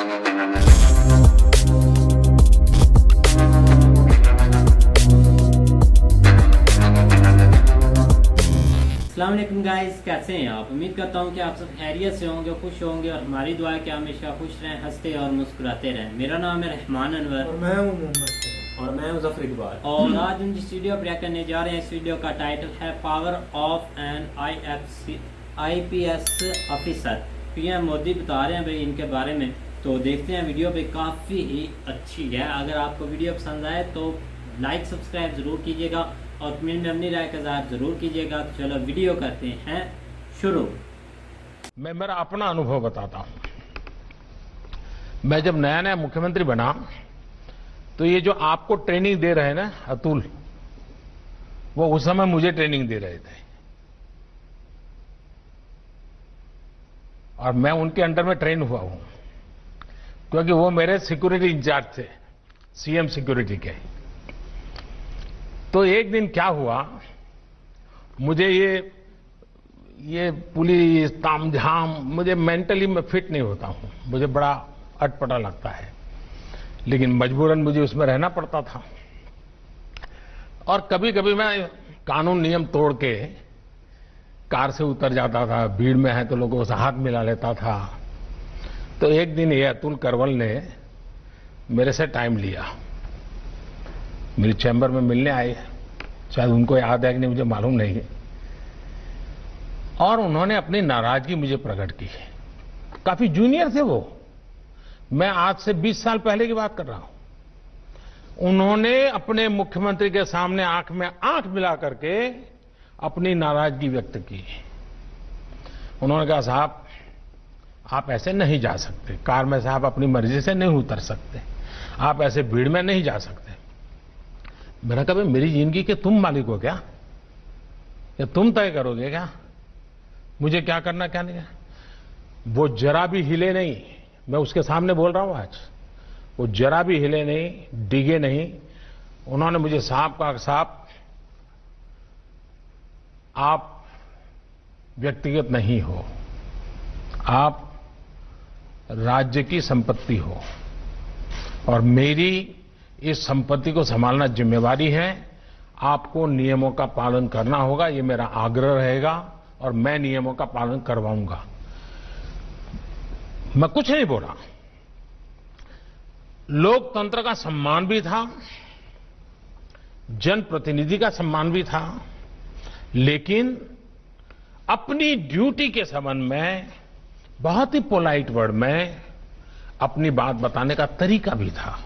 अस्सलाम वालेकुम गाइस, कैसे हैं आप? उम्मीद करता हूं कि आप सब खैरियत से होंगे, खुश होंगे और हमारी दुआ है कि हमेशा खुश रहें, हंसते और मुस्कुराते रहें। मेरा नाम है रहमान अनवर और मैं हूं मोहम्मद और मैं हूं ज़फर इकबाल। और आज हम जिस वीडियो प्ले करने जा रहे हैं, इस वीडियो का टाइटल है power of an IPS officer. PM Modi बता रहे हैं भाई इनके बारे में, तो देखते हैं वीडियो पे। काफ़ी ही अच्छी है। अगर आपको वीडियो पसंद आए तो लाइक सब्सक्राइब ज़रूर कीजिएगा और कमेंट में अपनी राय का इज़हार ज़रूर कीजिएगा। तो चलो वीडियो करते हैं शुरू। मैं मेरा अपना अनुभव बताता हूं। मैं जब नया नया मुख्यमंत्री बना तो ये जो आपको ट्रेनिंग दे रहे हैं ना अतुल, वो उस समय मुझे ट्रेनिंग दे रहे थे और मैं उनके अंडर में ट्रेन हुआ हूं, क्योंकि वो मेरे सिक्योरिटी इंचार्ज थे, सीएम सिक्योरिटी के। तो एक दिन क्या हुआ, मुझे ये पुलिस तामझाम, मुझे मेंटली मैं फिट नहीं होता हूं, मुझे बड़ा अटपटा लगता है, लेकिन मजबूरन मुझे उसमें रहना पड़ता था। और कभी कभी मैं कानून नियम तोड़ के कार से उतर जाता था, भीड़ में है तो लोगों से हाथ मिला लेता था। तो एक दिन ये अतुल करवल ने मेरे से टाइम लिया, मेरे चैम्बर में मिलने आए, शायद उनको याद है कि नहीं मुझे मालूम नहीं है, और उन्होंने अपनी नाराजगी मुझे प्रकट की। काफी जूनियर थे वो, मैं आज से 20 साल पहले की बात कर रहा हूं। उन्होंने अपने मुख्यमंत्री के सामने आंख में आंख मिला करके अपनी नाराजगी व्यक्त की। उन्होंने कहा, साहब आप ऐसे नहीं जा सकते, कार में साहब अपनी मर्जी से नहीं उतर सकते, आप ऐसे भीड़ में नहीं जा सकते। मैंने कहा, मेरी जिंदगी के तुम मालिक हो क्या, या तुम तय करोगे क्या मुझे क्या करना क्या नहीं? वो जरा भी हिले नहीं, मैं उसके सामने बोल रहा हूं आज, वो जरा भी हिले नहीं, डिगे नहीं। उन्होंने मुझे साहब कहा, साहब आप व्यक्तिगत नहीं हो, आप राज्य की संपत्ति हो और मेरी इस संपत्ति को संभालना जिम्मेवारी है। आपको नियमों का पालन करना होगा, ये मेरा आग्रह रहेगा और मैं नियमों का पालन करवाऊंगा। मैं कुछ नहीं बोला। लोकतंत्र का सम्मान भी था, जनप्रतिनिधि का सम्मान भी था, लेकिन अपनी ड्यूटी के संबंध में बहुत ही पोलाइट वर्ड में अपनी बात बताने का तरीका भी था।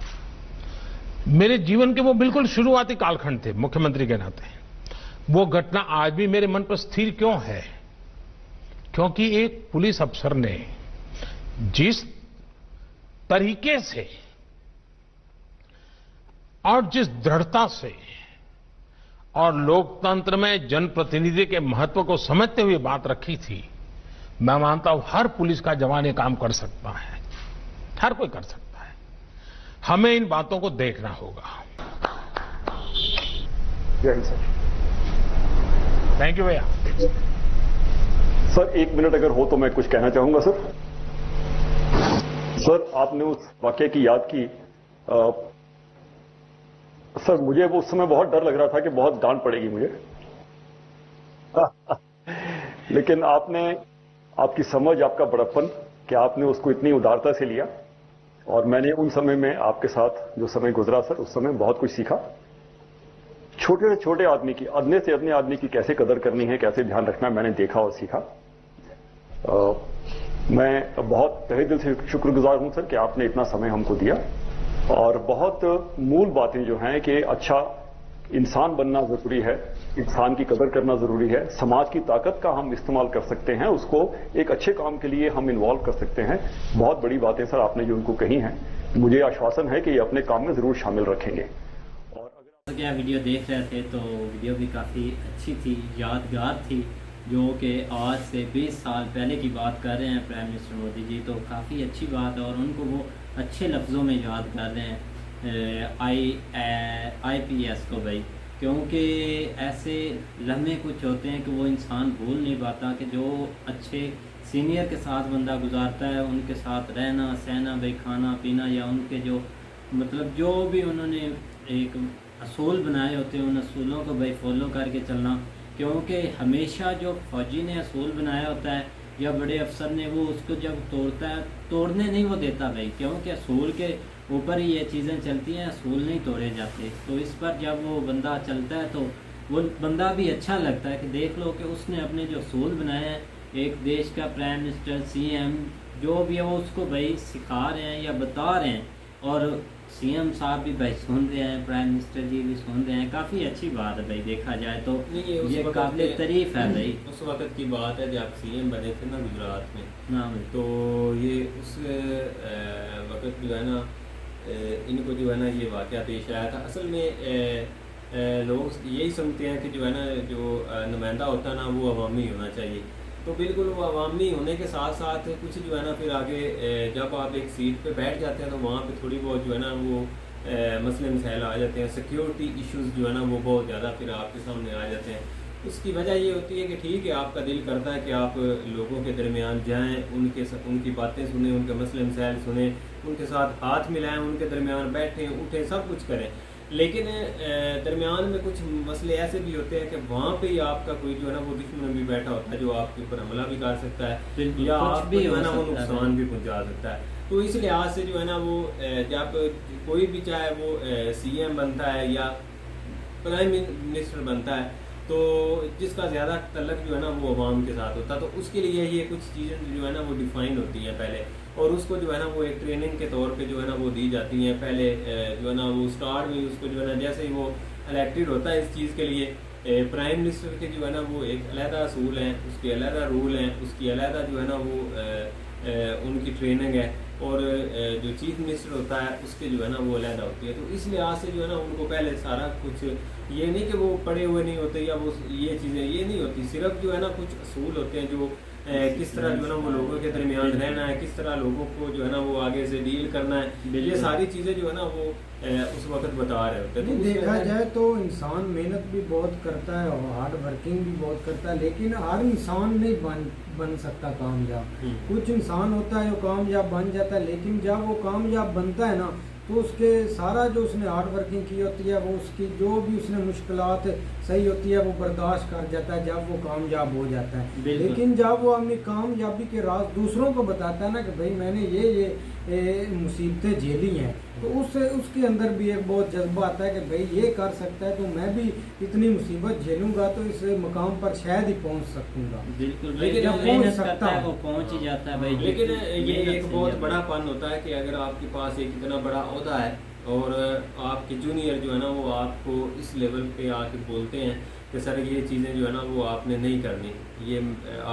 मेरे जीवन के वो बिल्कुल शुरुआती कालखंड थे मुख्यमंत्री के नाते। वो घटना आज भी मेरे मन पर स्थिर क्यों है? क्योंकि एक पुलिस अफसर ने जिस तरीके से और जिस दृढ़ता से और लोकतंत्र में जनप्रतिनिधि के महत्व को समझते हुए बात रखी थी, मैं मानता हूं हर पुलिस का जवान ये काम कर सकता है, हर कोई कर सकता है। हमें इन बातों को देखना होगा। जय हिंद सर। थैंक यू भैया। सर 1 मिनट अगर हो तो मैं कुछ कहना चाहूंगा सर। सर आपने उस वाकये की याद की। सर मुझे वो उस समय बहुत डर लग रहा था कि बहुत डांट पड़ेगी मुझे लेकिन आपने, आपकी समझ, आपका बड़प्पन कि आपने उसको इतनी उदारता से लिया, और मैंने उन समय में आपके साथ जो समय गुजरा सर, उस समय बहुत कुछ सीखा। छोटे से छोटे आदमी की, अदने से अदने आदमी की कैसे कदर करनी है, कैसे ध्यान रखना है, मैंने देखा और सीखा। मैं बहुत तहे दिल से शुक्रगुजार हूं सर कि आपने इतना समय हमको दिया। और बहुत मूल बातें जो हैं कि अच्छा इंसान बनना जरूरी है, इंसान की कदर करना जरूरी है, समाज की ताकत का हम इस्तेमाल कर सकते हैं, उसको एक अच्छे काम के लिए हम इन्वॉल्व कर सकते हैं। बहुत बड़ी बातें सर आपने जो उनको कही हैं, मुझे आश्वासन है कि ये अपने काम में जरूर शामिल रखेंगे। और अगर क्या वीडियो देख रहे थे तो वीडियो भी काफ़ी अच्छी थी, यादगार थी, जो कि आज से 20 साल पहले की बात कर रहे हैं प्राइम मिनिस्टर मोदी जी। तो काफ़ी अच्छी बात है और उनको वो अच्छे लफ्ज़ों में याद कर रहे हैं IPS को भाई, क्योंकि ऐसे लम्हे कुछ होते हैं कि वो इंसान भूल नहीं पाता कि जो अच्छे सीनियर के साथ बंदा गुजारता है, उनके साथ रहना सहना भाई, खाना पीना, या उनके जो मतलब जो भी उन्होंने एक असूल बनाए होते हैं उन असूलों को भाई फॉलो करके चलना। क्योंकि हमेशा जो फ़ौजी ने असूल बनाया होता है या बड़े अफसर ने, वो उसको जब तोड़ता है, तोड़ने नहीं वो देता भाई, क्योंकि असूल के ऊपर ही ये चीज़ें चलती हैं, असूल नहीं तोड़े जाते। तो इस पर जब वो बंदा चलता है तो वो बंदा भी अच्छा लगता है कि देख लो कि उसने अपने जो असूल बनाए हैं, एक देश का प्राइम मिनिस्टर, सीएम जो भी है वो उसको भाई सिखा रहे हैं या बता रहे हैं, और सीएम साहब भी भाई सुन रहे हैं, प्राइम मिनिस्टर जी भी सुन रहे हैं। काफ़ी अच्छी बात है भाई, देखा जाए तो ये काबिल तारीफ है भाई। उस वक्त की बात है जब सीएम बने थे ना गुजरात में, हाँ भाई। तो ये उस वक्त जो है ना इनको जो है ना ये वाक़या पेश आया था। असल में लोग यही समझते हैं कि जो है ना जो नुमाइंदा होता है ना वो अवामी होना चाहिए, तो बिल्कुल वो अवामी होने के साथ साथ कुछ जो है ना फिर आगे जब आप एक सीट पे बैठ जाते हैं तो वहाँ पे थोड़ी बहुत जो है ना वो मसले मसाइल आ जाते हैं, सिक्योरिटी इश्यूज जो है ना वो बहुत ज़्यादा फिर आपके सामने आ जाते हैं। उसकी वजह ये होती है कि ठीक है आपका दिल करता है कि आप लोगों के दरमियान जाएं, उनकी बातें सुने, उनके मसले मसाइल सुने, उनके साथ हाथ मिलाएं, उनके दरमियान बैठें उठें सब कुछ करें, लेकिन दरमियान में कुछ मसले ऐसे भी होते हैं कि वहाँ पे ही आपका कोई जो है ना वो दुश्मन भी बैठा होता है जो आपके ऊपर हमला भी कर सकता है या आप भी जो है ना वो नुकसान भी पहुँचा सकता है। तो इस लिहाज से जो है ना वो जब कोई भी चाहे वो सीएम बनता है या प्राइम मिनिस्टर बनता है तो जिसका ज़्यादा तल्लक जो है ना वो अवाम के साथ होता है, तो उसके लिए ये कुछ चीज़ें जो है ना वो डिफ़ाइन होती हैं पहले, और उसको जो है ना वो एक ट्रेनिंग के तौर पे जो है ना वो दी जाती हैं। पहले जो है ना वो स्टार्ट में उसको जो है ना जैसे ही वो इलेक्टेड होता है इस चीज़ के लिए प्राइम मिनिस्टर के जो है ना वो एक अलहदा असूल हैं, उसके अलहदा रूल हैं, उसकी अलहदा जो है ना वो उनकी ट्रेनिंग है, और जो चीफ मिनिस्टर होता है उसके जो है ना वो अलहदा होती है। तो इस लिहाज से जो है ना उनको पहले सारा कुछ, ये नहीं कि वो पढ़े हुए नहीं होते या वो ये चीज़ें ये नहीं होती, सिर्फ जो है ना कुछ असूल होते हैं जो किस तरह जो है ना वो लोगों के दरमियान रहना है, किस तरह लोगों को जो है ना वो आगे से डील करना है, ये सारी चीज़ें जो है ना वो उस वक्त बता रहे होते हैं। तो देखा जाए तो इंसान मेहनत भी बहुत करता है और हार्ड वर्किंग भी बहुत करता है, लेकिन हर इंसान नहीं बन सकता कामयाब। कुछ इंसान होता है जो कामयाब बन जाता है, लेकिन जब वो कामयाब बनता है ना तो उसके सारा जो उसने हार्ड वर्किंग की होती है वो उसकी जो भी उसने मुश्किलात सही होती है वो बर्दाश्त कर जाता है जब वो कामयाब हो जाता है। लेकिन जब वो अपनी कामयाबी के राज दूसरों को बताता है ना कि भाई मैंने ये मुसीबतें झेली हैं, तो उसके अंदर भी एक बहुत जज्बा आता है कि भाई ये कर सकता है तो मैं भी इतनी मुसीबत झेलूंगा तो इस मकाम पर शायद ही पहुंच सकूंगा। बिल्कुल, लेकिन जब मेहनत करता है वो पहुंच ही जाता है भाई। लेकिन ये एक बहुत बड़ा फन होता है कि अगर आपके पास एक इतना बड़ा ओहदा है और आपके जूनियर जो है ना वो आपको इस लेवल पे आके बोलते हैं कि सर ये चीज़ें जो है ना वो आपने नहीं करनी, ये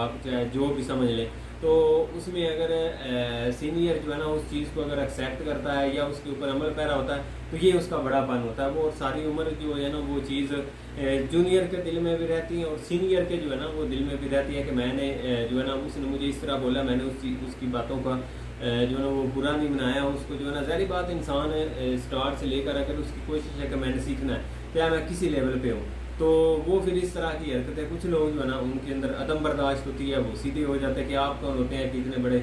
आप चाहे जो भी समझ लें, तो उसमें अगर सीनियर जो है ना उस चीज़ को अगर एक्सेप्ट करता है या उसके ऊपर अमल पैरा होता है तो ये उसका बड़ापन होता है। वो और सारी उम्र जो है ना वो चीज़ जूनियर के दिल में भी रहती है और सीनियर के जो है ना वो दिल में भी रहती है कि मैंने जो है ना उसने मुझे इस तरह बोला, मैंने उसकी बातों का जो है ना वो बुरा नहीं बनाया उसको। जो है ना ज़ाहिर बात इंसान स्टार्ट से लेकर अगर उसकी कोशिश है कि मैंने सीखना है क्या मैं किसी लेवल पे हूँ, तो वो फिर इस तरह की हरकतें कुछ लोग जो है ना उनके अंदर अदम बर्दाश्त होती है, वो सीधे हो जाते हैं कि आप कौन होते हैं कि इतने बड़े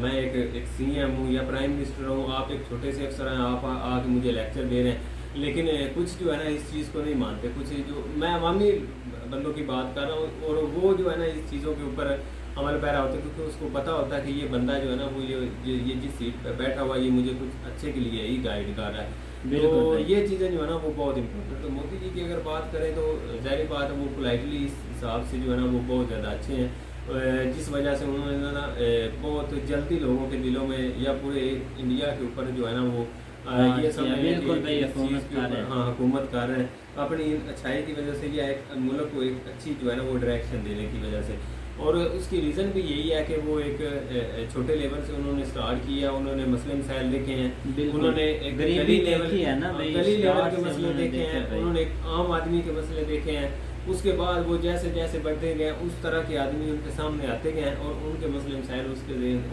मैं एक सीएम हूँ या प्राइम मिनिस्टर हूँ, आप एक छोटे से अफसर हैं, आप आके मुझे लेक्चर दे रहे हैं। लेकिन कुछ जो है ना इस चीज़ को नहीं मानते, कुछ जो मैं अवामी बंदों की बात कर रहा हूँ और वो जो है ना इस चीज़ों के ऊपर अमल पैरा होता है क्योंकि उसको पता होता है कि ये बंदा जो है ना वो ये जिस सीट पर बैठा हुआ ये मुझे कुछ अच्छे के लिए ही गाइड कर रहा है। तो ये चीज़ें जो है ना वो बहुत इंपॉर्टेंट। तो मोदी जी की अगर बात करें तो ज़ाहिर बात है वो पोलाइटली इस हिसाब से जो है ना वो बहुत ज़्यादा अच्छे हैं, जिस वजह से उन्होंने ना बहुत जल्दी लोगों के दिलों में या पूरे इंडिया के ऊपर जो है ना वो ये समझ हुकूमत कर रहे हैं अपनी अच्छाई की वजह से या एक मुल्क को एक अच्छी जो है ना वो डायरेक्शन देने की वजह से। और उसकी रीज़न भी यही है कि वो एक छोटे लेवल से उन्होंने स्टार्ट किया, उन्होंने मसले मसाइल देखे हैं, उन्होंने एक गली लेवल के मसले देखे हैं, उन्होंने एक आम आदमी के मसले देखे हैं। उसके बाद वो जैसे जैसे बढ़ते गए उस तरह के आदमी उनके सामने आते गए और उनके मसले मसाइल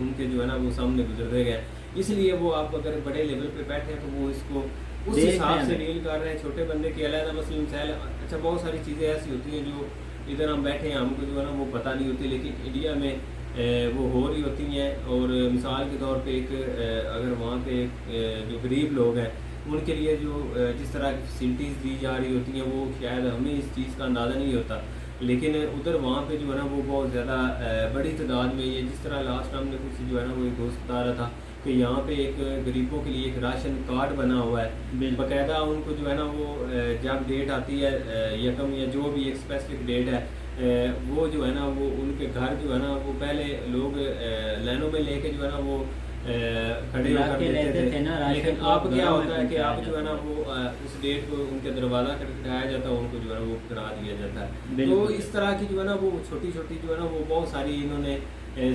उनके जो है ना वो सामने गुजरते गए। इसलिए वो आप अगर बड़े लेवल पे बैठे हैं तो वो इसको उस हिसाब से डील कर रहे हैं। छोटे बंदे के अलग मसले मसाइल, अच्छा बहुत सारी चीज़ें ऐसी होती हैं जो इधर हम बैठे हैं हमको जो है ना वो पता नहीं होती, लेकिन इंडिया में वो हो रही होती हैं। और मिसाल के तौर पे एक अगर वहाँ पे जो गरीब लोग हैं उनके लिए जो जिस तरह की फैसिलिटीज़ दी जा रही होती हैं वो शायद हमें इस चीज़ का अंदाज़ा नहीं होता, लेकिन उधर वहाँ पे जो है ना वो बहुत ज़्यादा बड़ी तादाद में ये जिस तरह लास्ट हमने कुछ जो है ना वो एक दोस्त बता रहा था कि यहाँ पे एक गरीबों के लिए एक राशन कार्ड बना हुआ है, बाकायदा उनको जो है ना वो जब डेट आती है यकम या जो भी एक स्पेसिफिक डेट है वो जो है ना वो उनके घर जो है ना वो पहले लोग लाइनों में लेके जो है ना वो खड़े होकर देते थे ना, लेकिन अब क्या होता है कि आप जो है ना वो उस डेट को उनके दरवाज़ा खटखटाया जाता है, उनको जो है ना वो करा दिया जाता है। तो इस तरह की जो है ना वो छोटी छोटी जो है ना वो बहुत सारी इन्होंने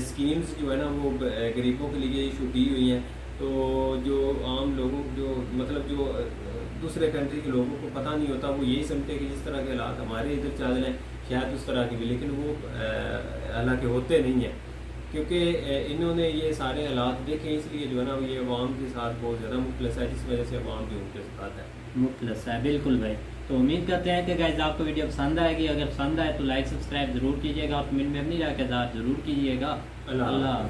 स्कीम्स जो है ना वो गरीबों के लिए इशू की हुई हैं। तो जो आम लोगों जो मतलब जो दूसरे कंट्री के लोगों को पता नहीं होता, वो यही समझते कि जिस तरह के हालात हमारे इधर चल रहे हैं शायद उस तरह के भी, लेकिन वो हालांकि होते नहीं हैं क्योंकि इन्होंने ये सारे हालात देखे, इसलिए जो है ना ये अवाम के साथ बहुत ज़्यादा मुखलस है, जिस वजह से अवाम भी उनके साथ है मुखलस है। बिल्कुल भाई, तो उम्मीद करते हैं कि गाइस आपको वीडियो पसंद आएगी। अगर पसंद आए तो लाइक सब्सक्राइब जरूर कीजिएगा और कमेंट में अपनी राय का इज़हार जरूर कीजिएगा। अल्लाह।